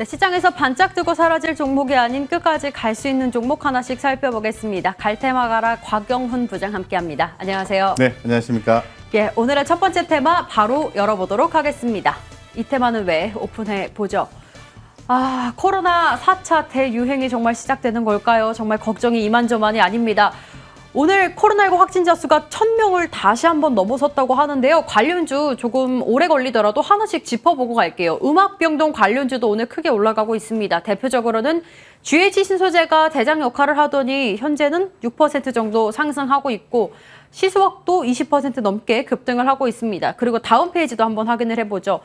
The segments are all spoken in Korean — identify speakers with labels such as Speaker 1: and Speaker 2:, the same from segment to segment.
Speaker 1: 네, 시장에서 반짝 뜨고 사라질 종목이 아닌 끝까지 갈 수 있는 종목 하나씩 살펴보겠습니다. 갈테마 가라 곽영훈 부장 함께합니다. 안녕하세요.
Speaker 2: 네, 안녕하십니까.
Speaker 1: 예, 오늘의 첫 번째 테마 바로 열어보도록 하겠습니다. 이 테마는 왜 오픈해 보죠. 코로나 4차 대유행이 정말 시작되는 걸까요? 정말 걱정이 이만저만이 아닙니다. 오늘 코로나19 확진자 수가 1000명을 다시 한번 넘어섰다고 하는데요. 관련주 조금 오래 걸리더라도 하나씩 짚어보고 갈게요. 음악병동 관련주도 오늘 크게 올라가고 있습니다. 대표적으로는 GH 신소재가 대장 역할을 하더니 현재는 6% 정도 상승하고 있고 시스웍도 20% 넘게 급등을 하고 있습니다. 그리고 다음 페이지도 한번 확인을 해보죠.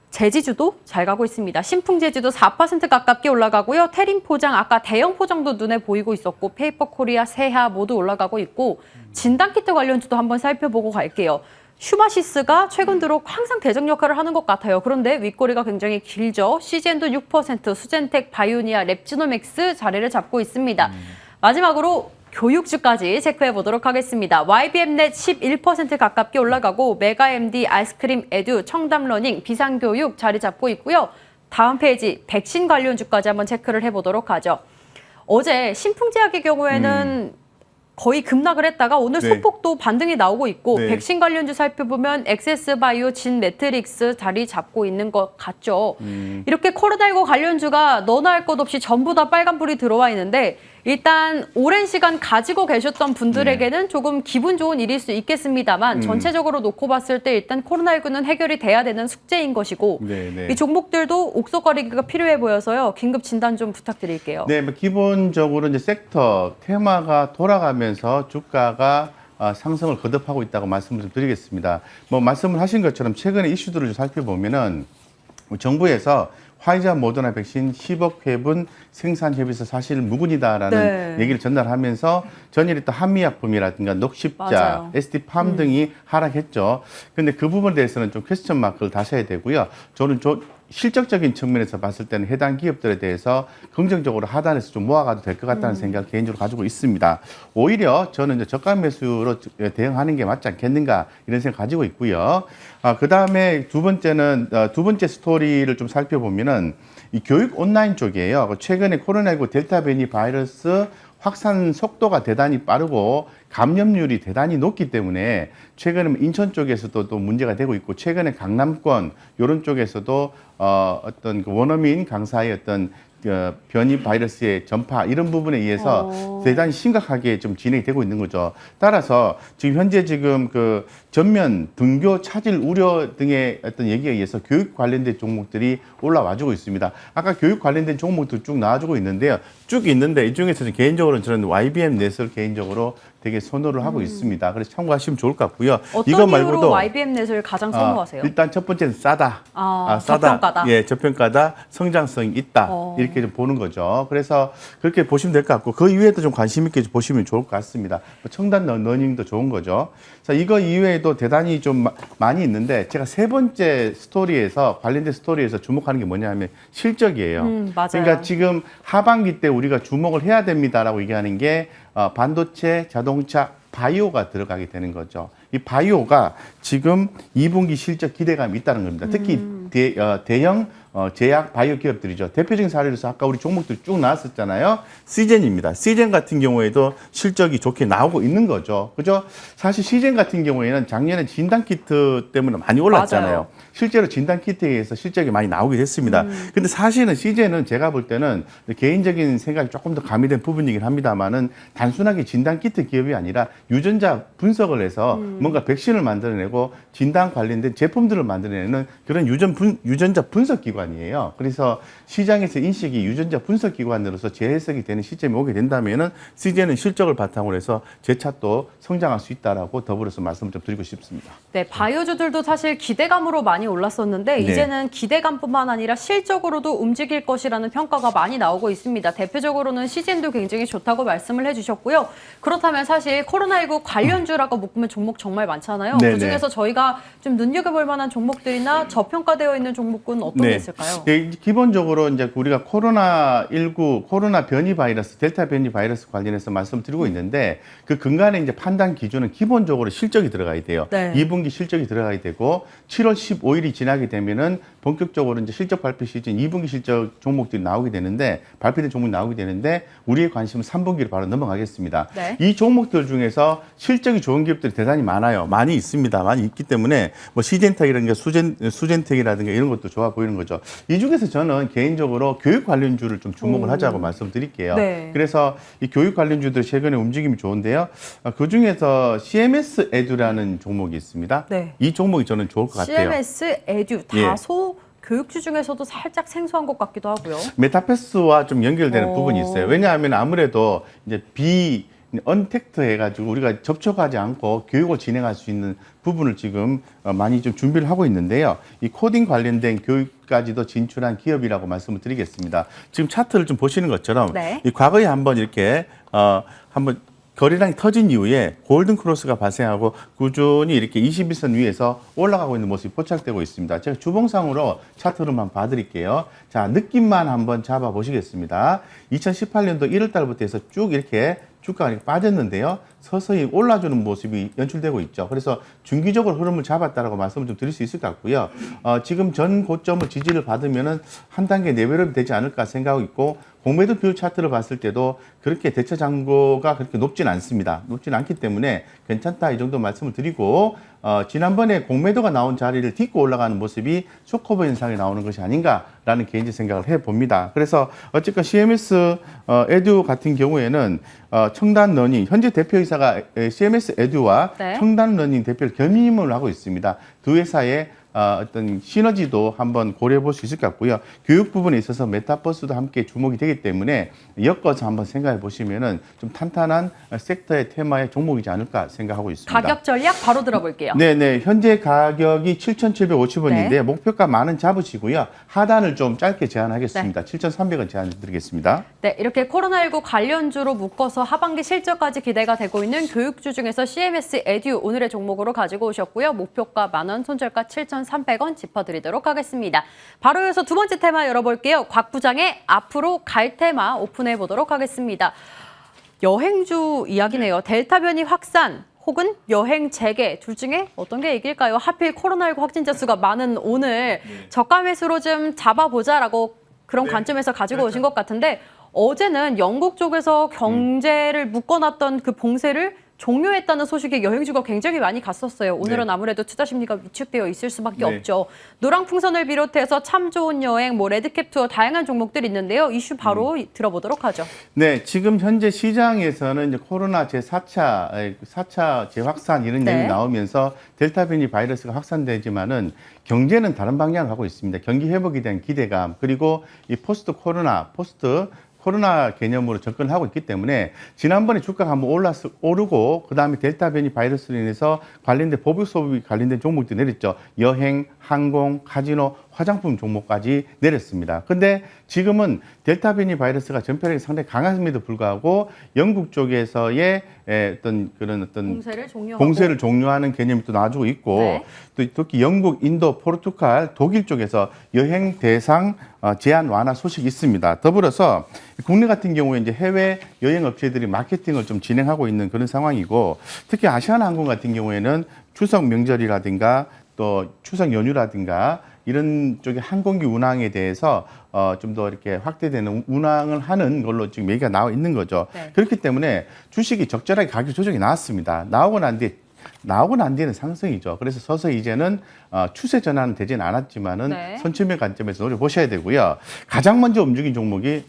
Speaker 1: 제지주도 잘 가고 있습니다. 신풍제지도 4% 가깝게 올라가고요. 태림포장, 아까 대형 포장도 눈에 보이고 있었고 페이퍼코리아, 세하 모두 올라가고 있고 진단키트 관련주도 한번 살펴보고 갈게요. 슈마시스가 최근 들어 항상 대장 역할을 하는 것 같아요. 그런데 윗꼬리가 굉장히 길죠. CGN도 6%, 수젠텍, 바이오니아, 랩지노맥스 자리를 잡고 있습니다. 마지막으로 교육주까지 체크해 보도록 하겠습니다. YBM넷 11% 가깝게 올라가고 메가MD, 아이스크림 에듀, 청담러닝, 비상교육 자리 잡고 있고요. 다음 페이지 백신 관련주까지 한번 체크를 해보도록 하죠. 어제 신풍제약의 경우에는 거의 급락을 했다가 오늘
Speaker 2: 네.
Speaker 1: 소폭도 반등이 나오고 있고
Speaker 2: 네.
Speaker 1: 백신 관련주 살펴보면 엑세스바이오, 진매트릭스 자리 잡고 있는 것 같죠. 이렇게 코로나19 관련주가 너나 할 것 없이 전부 다 빨간불이 들어와 있는데 일단 오랜 시간 가지고 계셨던 분들에게는 조금 기분 좋은 일일 수 있겠습니다만 전체적으로 놓고 봤을 때 일단 코로나19는 해결이 돼야 되는 숙제인 것이고 이 종목들도 옥석거리기가 필요해 보여서요. 긴급 진단 좀 부탁드릴게요.
Speaker 2: 네, 기본적으로 이제 섹터 테마가 돌아가면서 주가가 상승을 거듭하고 있다고 말씀을 좀 드리겠습니다. 말씀을 하신 것처럼 최근에 이슈들을 좀 살펴보면은 정부에서 화이자 모더나 백신 10억 회분 생산 협의서 사실 무근이다라는 얘기를 전달하면서 전일에 또 한미약품이라든가 녹십자,
Speaker 1: 맞아요.
Speaker 2: SD팜 등이 하락했죠. 그런데 그 부분에 대해서는 좀 퀘스천 마크를 다셔야 되고요. 저는 실적적인 측면에서 봤을 때는 해당 기업들에 대해서 긍정적으로 하단에서 좀 모아가도 될 것 같다는 생각을 개인적으로 가지고 있습니다. 오히려 저는 이제 저가 매수로 대응하는 게 맞지 않겠는가 이런 생각 가지고 있고요. 그 다음에 두 번째 스토리를 좀 살펴보면은 이 교육 온라인 쪽이에요. 최근에 코로나19 델타 변이 바이러스 확산 속도가 대단히 빠르고 감염률이 대단히 높기 때문에 최근에 인천 쪽에서도 또 문제가 되고 있고 최근에 강남권 이런 쪽에서도 어떤 그 원어민 강사의 어떤 변이 바이러스의 전파 이런 부분에 의해서 대단히 심각하게 좀 진행이 되고 있는 거죠. 따라서 지금 현재 그 전면 등교 차질 우려 등의 어떤 얘기에 의해서 교육 관련된 종목들이 올라와주고 있습니다. 아까 교육 관련된 종목들 쭉 나와주고 있는데요. 쭉 있는데 이 중에서 개인적으로는 저는 YBM 넷을 개인적으로 되게 선호를 하고 있습니다. 그래서 참고하시면 좋을 것 같고요.
Speaker 1: 어떤
Speaker 2: 이거
Speaker 1: 이유로
Speaker 2: 말고도
Speaker 1: YBM넷을 가장 선호하세요?
Speaker 2: 일단 첫 번째는 싸다.
Speaker 1: 저평가다.
Speaker 2: 예, 저평가다. 성장성이 있다. 이렇게 좀 보는 거죠. 그래서 그렇게 보시면 될 것 같고 그 이외에도 좀 관심 있게 보시면 좋을 것 같습니다. 청단 러닝도 좋은 거죠. 자, 이거 이외에도 대단히 좀 많이 있는데 제가 세 번째 관련된 스토리에서 주목하는 게 뭐냐면 실적이에요.
Speaker 1: 맞아요.
Speaker 2: 그러니까 지금 하반기 때 우리가 주목을 해야 됩니다라고 얘기하는 게 반도체, 자동차, 바이오가 들어가게 되는 거죠. 이 바이오가 지금 2분기 실적 기대감이 있다는 겁니다. 특히 대형 제약 바이오 기업들이죠. 대표적인 사례로서 아까 우리 종목들 쭉 나왔었잖아요. 시젠입니다. 시젠 같은 경우에도 실적이 좋게 나오고 있는 거죠. 그죠? 사실 시젠 같은 경우에는 작년에 진단키트 때문에 많이 올랐잖아요.
Speaker 1: 맞아요.
Speaker 2: 실제로 진단키트에 의해서 실적이 많이 나오게 됐습니다. 근데 사실은 시젠은 제가 볼 때는 개인적인 생각이 조금 더 가미된 부분이긴 합니다만은 단순하게 진단키트 기업이 아니라 유전자 분석을 해서 뭔가 백신을 만들어내고 진단 관련된 제품들을 만들어내는 그런 유전자 분석 기관이에요. 그래서 시장에서 인식이 유전자 분석 기관으로서 재해석이 되는 시점이 오게 된다면은 시젠은 실적을 바탕으로 해서 재차 또 성장할 수 있다라고 더불어서 말씀을 좀 드리고 싶습니다.
Speaker 1: 네, 바이오주들도 사실 기대감으로 많이 올랐었는데 이제는 기대감뿐만 아니라 실적으로도 움직일 것이라는 평가가 많이 나오고 있습니다. 대표적으로는 시젠도 굉장히 좋다고 말씀을 해주셨고요. 그렇다면 사실 코로나19 관련주라고 묶으면 종목 정말 많잖아요.
Speaker 2: 네네.
Speaker 1: 그중에서 저희가 좀 눈여겨볼 만한 종목들이나 저평가되어 있는 종목군 어떤 게 있을까요? 있을까요?
Speaker 2: 네, 기본적으로 이제 우리가 코로나19, 코로나 변이 바이러스, 델타 변이 바이러스 관련해서 말씀드리고 있는데 그 근간에 이제 판단 기준은 기본적으로 실적이 들어가야 돼요.
Speaker 1: 네.
Speaker 2: 2분기 실적이 들어가야 되고 7월 15일이 지나게 되면은 본격적으로 이제 실적 발표 시즌 2분기 실적 종목들이 나오게 되는데 발표된 종목이 나오게 되는데 우리의 관심은 3분기로 바로 넘어가겠습니다.
Speaker 1: 네.
Speaker 2: 이 종목들 중에서 실적이 좋은 기업들이 대단히 많아요. 많이 있습니다. 많이 있기 때문에 뭐 시젠텍이라든가 수젠텍이라든가 이런 것도 좋아 보이는 거죠. 이 중에서 저는 개인적으로 교육 관련주를 좀 주목을 하자고 말씀드릴게요.
Speaker 1: 네.
Speaker 2: 그래서 이 교육 관련주들 최근에 움직임이 좋은데요. 그 중에서 CMS 에듀라는 종목이 있습니다.
Speaker 1: 네.
Speaker 2: 이 종목이 저는 좋을 것 같아요.
Speaker 1: CMS 에듀
Speaker 2: 예.
Speaker 1: 다소 교육주 중에서도 살짝 생소한 것 같기도 하고요.
Speaker 2: 메타패스와 좀 연결되는
Speaker 1: 오.
Speaker 2: 부분이 있어요. 왜냐하면 아무래도 이제 언택트 해가지고 우리가 접촉하지 않고 교육을 진행할 수 있는 부분을 지금 많이 좀 준비를 하고 있는데요. 이 코딩 관련된 교육까지도 진출한 기업이라고 말씀을 드리겠습니다. 지금 차트를 좀 보시는 것처럼
Speaker 1: 네.
Speaker 2: 이 과거에 한번 이렇게 한번 거래량이 터진 이후에 골든 크로스가 발생하고 꾸준히 이렇게 21선 위에서 올라가고 있는 모습이 포착되고 있습니다. 제가 주봉상으로 차트로만 봐드릴게요. 자, 느낌만 한번 잡아 보시겠습니다. 2018년도 1월 달부터 해서 쭉 이렇게 주가가 이렇게 빠졌는데요. 서서히 올라주는 모습이 연출되고 있죠. 그래서 중기적으로 흐름을 잡았다라고 말씀을 좀 드릴 수 있을 것 같고요. 지금 전 고점을 지지를 받으면은 한 단계 레벨업이 되지 않을까 생각하고 있고, 공매도 비율 차트를 봤을 때도 그렇게 대처 잔고가 그렇게 높진 않습니다. 높진 않기 때문에 괜찮다 이 정도 말씀을 드리고, 지난번에 공매도가 나온 자리를 딛고 올라가는 모습이 쇼커버 현상이 나오는 것이 아닌가라는 개인적 생각을 해봅니다. 그래서 어쨌건 CMS 에듀 같은 경우에는 청단 러닝, 현재 대표이사가 CMS 에듀와
Speaker 1: 네.
Speaker 2: 청단 러닝 대표를 겸임을 하고 있습니다. 두 회사의 어떤 시너지도 한번 고려해 볼 수 있을 것 같고요. 교육 부분에 있어서 메타버스도 함께 주목이 되기 때문에 엮어서 한번 생각해 보시면은 좀 탄탄한 섹터의 테마의 종목이지 않을까 생각하고 있습니다.
Speaker 1: 가격 전략 바로 들어볼게요.
Speaker 2: 네네. 현재 가격이 7,750원인데
Speaker 1: 네.
Speaker 2: 목표가 많은 잡으시고요. 하단을 좀 짧게 제한하겠습니다. 7,300원 제한드리겠습니다.
Speaker 1: 네, 이렇게 코로나19 관련주로 묶어서 하반기 실적까지 기대가 되고 있는 교육주 중에서 CMS 에듀 오늘의 종목으로 가지고 오셨고요. 목표가 만원, 손절가 7,300원 짚어드리도록 하겠습니다. 바로 이어서 두 번째 테마 열어볼게요. 곽 부장의 앞으로 갈 테마 오픈해 보도록 하겠습니다. 여행주 이야기네요. 델타 변이 확산 혹은 여행 재개 둘 중에 어떤 게 이길까요? 하필 코로나19 확진자 수가 많은 오늘 저가 매수로 좀 잡아보자라고 그런 관점에서 가지고 오신 것 같은데, 어제는 영국 쪽에서 경제를 묶어놨던 그 봉쇄를 종료했다는 소식에 여행주가 굉장히 많이 갔었어요. 오늘은
Speaker 2: 네.
Speaker 1: 아무래도 투자 심리가 위축되어 있을 수밖에
Speaker 2: 네.
Speaker 1: 없죠. 노랑풍선을 비롯해서 참 좋은 여행, 레드캡 투어 다양한 종목들이 있는데요. 이슈 바로 들어보도록 하죠.
Speaker 2: 네, 지금 현재 시장에서는 이제 코로나 제4차 재확산 이런
Speaker 1: 네.
Speaker 2: 얘기 나오면서 델타 변이 바이러스가 확산되지만은 경제는 다른 방향을 가고 있습니다. 경기 회복에 대한 기대감, 그리고 이 포스트 코로나 개념으로 접근을 하고 있기 때문에 지난번에 주가가 한번 오르고 그다음에 델타 변이 바이러스로 인해서 관련된 보복 소비 관련된 종목들이 내렸죠. 여행, 항공, 카지노, 화장품 종목까지 내렸습니다. 근데 지금은 델타 변이 바이러스가 전파력이 상당히 강함에도 불구하고 영국 쪽에서의 어떤 봉쇄를 종료하는 개념이 또 나와주고 있고,
Speaker 1: 네.
Speaker 2: 또 특히 영국, 인도, 포르투갈, 독일 쪽에서 여행 대상 제한 완화 소식이 있습니다. 더불어서 국내 같은 경우에 이제 해외 여행 업체들이 마케팅을 좀 진행하고 있는 그런 상황이고, 특히 아시아나항공 같은 경우에는 추석 명절이라든가 또 추석 연휴라든가 이런 쪽의 항공기 운항에 대해서 좀 더 이렇게 확대되는 운항을 하는 걸로 지금 얘기가 나와 있는 거죠.
Speaker 1: 네.
Speaker 2: 그렇기 때문에 주식이 적절하게 가격 조정이 나왔습니다. 나오고 난 뒤에는 상승이죠. 그래서 서서히 이제는 추세 전환은 되지는 않았지만은
Speaker 1: 네.
Speaker 2: 선침의 관점에서 노려보셔야 되고요. 가장 먼저 움직인 종목이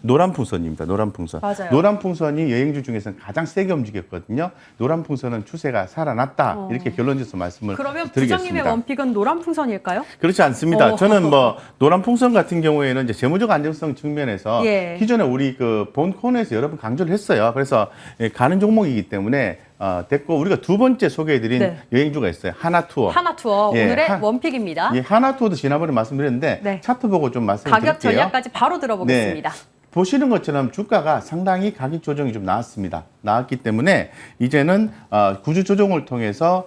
Speaker 2: 노란풍선입니다. 노란풍선.
Speaker 1: 맞아요.
Speaker 2: 노란풍선이 여행주 중에서는 가장 세게 움직였거든요. 노란풍선은 추세가 살아났다. 이렇게 결론져서 말씀을
Speaker 1: 그러면
Speaker 2: 드리겠습니다.
Speaker 1: 부장님의 원픽은 노란풍선일까요?
Speaker 2: 그렇지 않습니다. 저는 노란풍선 같은 경우에는 이제 재무적 안정성 측면에서
Speaker 1: 예.
Speaker 2: 기존에 우리 그 본 코너에서 여러 번 강조를 했어요. 그래서 가는 종목이기 때문에 됐고, 우리가 두 번째 소개해드린
Speaker 1: 네.
Speaker 2: 여행주가 있어요. 하나투어.
Speaker 1: 하나투어
Speaker 2: 예,
Speaker 1: 오늘의 원픽입니다.
Speaker 2: 예, 하나투어도 지난번에 말씀드렸는데
Speaker 1: 네.
Speaker 2: 차트 보고 좀 말씀드릴게요.
Speaker 1: 가격 전략까지 바로 들어보겠습니다.
Speaker 2: 네. 보시는 것처럼 주가가 상당히 가격 조정이 좀 나왔습니다. 나왔기 때문에 이제는 구조 조정을 통해서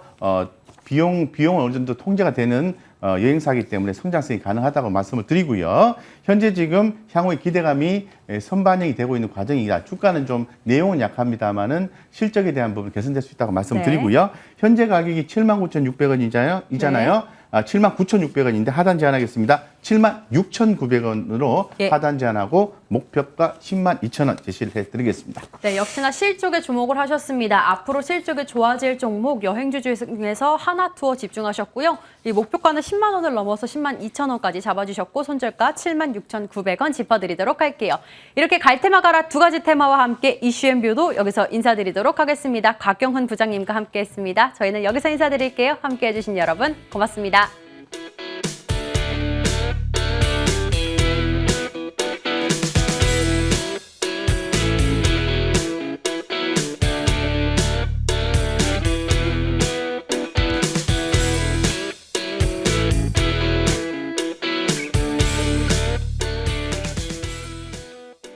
Speaker 2: 비용은 어느 정도 통제가 되는 여행사이기 때문에 성장성이 가능하다고 말씀을 드리고요. 현재 지금 향후의 기대감이 선반영이 되고 있는 과정이라 주가는 좀 내용은 약합니다만은 실적에 대한 부분 개선될 수 있다고 말씀을 드리고요. 현재 가격이 79,600원이잖아요. 79,600원인데 하단 제한하겠습니다. 76,900원으로
Speaker 1: 예.
Speaker 2: 하단 제한하고 목표가 102,000원 제시를 해드리겠습니다.
Speaker 1: 네, 역시나 실적에 주목을 하셨습니다. 앞으로 실적이 좋아질 종목 여행주 중에서 하나투어 집중하셨고요. 이 목표가는 10만 원을 넘어서 10만 2천 원까지 잡아주셨고 손절가 76,900원 짚어드리도록 할게요. 이렇게 갈 테마 가라 두 가지 테마와 함께 이슈앤뷰도 여기서 인사드리도록 하겠습니다. 곽경훈 부장님과 함께했습니다. 저희는 여기서 인사드릴게요. 함께해주신 여러분 고맙습니다.